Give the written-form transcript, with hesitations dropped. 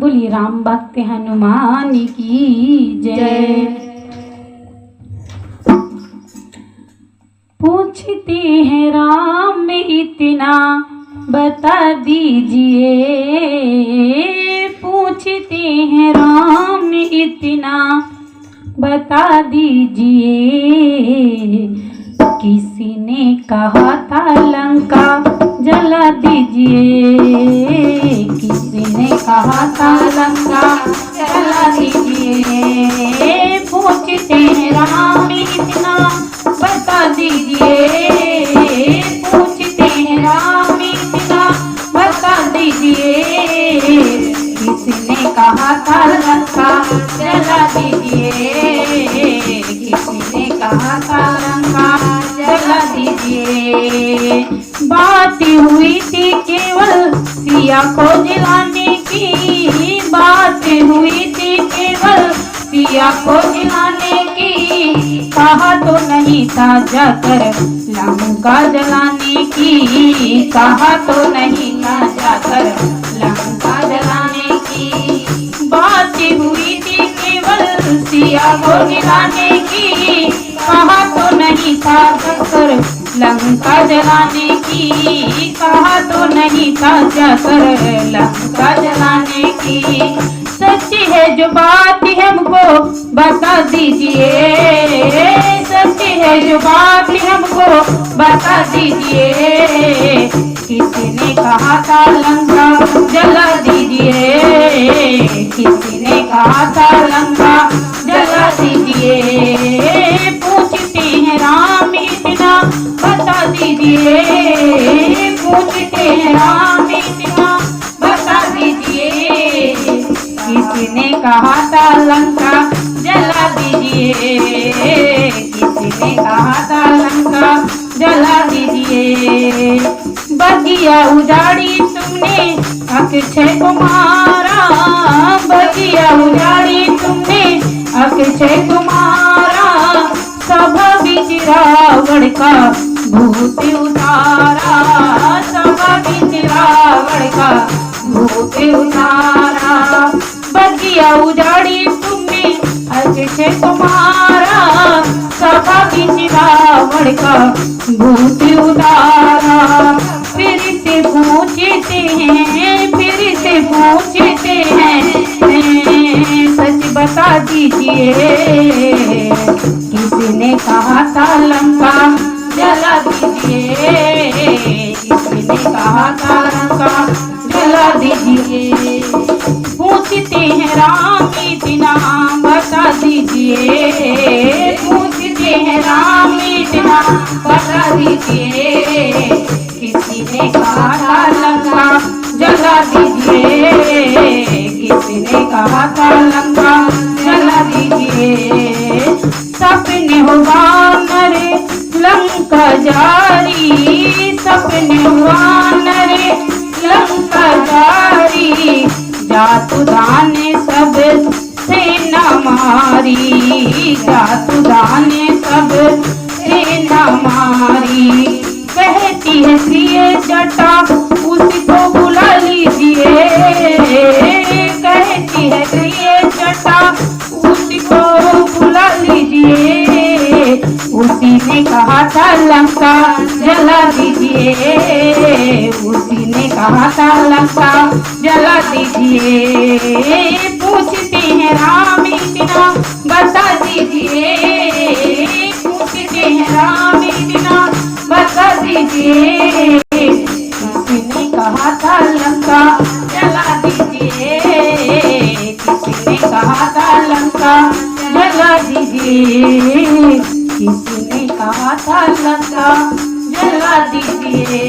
बोलिए राम भक्त हनुमान की जय। पूछते हैं राम इतना बता दीजिए, पूछते हैं राम इतना बता दीजिए। किसी ने कहा था लंका जला दीजिए, किसी ने कहा था लंका जला दीजिए। पूछते हैं राम इतना बता दीजिए, पूछते हैं राम इतना बता दीजिए। किसने कहा था लंका जला दीजिए, किसने कहा था लंका जला दीजिए। बात हुई थी केवल सिया को जलाने की, बात हुई थी केवल सिया को जलाने की। कहा तो नहीं था जाकर लंका जलाने की, कहा तो नहीं था जाकर लंका जलाने की। बात हुई थी केवल सिया को जलाने की, कहा तो नहीं था जाकर लंका जलाने की, कहा तो नहीं था जाकर लंका जलाने की। सच है जो बात हमको बता दीजिए, सच है जो बात हमको बता दीजिए। किसने कहा था लंका जला दीजिए, किसने कहा था लंका जला दीजिए। पूछते हैं राम इतना बता दीजिए, पूछते हैं राम इतना बता दीजिए। किसने कहा था लंका जला दीजिए, किसने कहा था लंका जला दीजिए। बगिया उजाड़ी तुमने अक्षय कुमारा, बगिया उजाड़ी तुमने अक्षय कुमारा। सभा बीच रावण का भूत उतारा, सभा बीच रावण का भूत उतारा। बगिया उजाड़ी तुमने अक्षय कुमारा, सभा बीच रावण का भूत उतारा। फिर से पूछते हैं, फिर से पूछते हैं, सच बता दीजिए। किसने कहा था लंका जला दीजिए, किसने कहा था लंका जला दीजिए। पूछते हैं राम इतना बता दीजिए, पूछते हैं राम इतना बता दीजिए। किसने कहा था लंका जला दीजिए, किसने कहा था लंका जला दीजिए। सपने हुआ नरे लंका जारी, सपने हुआ नरे लंका जारी। जातु दाने सब सेना मारी, जातु दाने सब सेना मारी। कहती है प्रिय जटा उसको बुला लीजिए, कहती है प्रिय जटा उसको बुला लीजिए। उसी ने कहा था लंका जला दीजिए, उसी ने कहा था लंका जला दीजिए। पूछते हैं राम इतना बता दीजिए, पूछते हैं राम इतना बता दीजिए। किसने कहा था लंका जला दीजिए, किसने कहा था लंका जला दीजिए। किसने कहा था लंका जला दीजिए।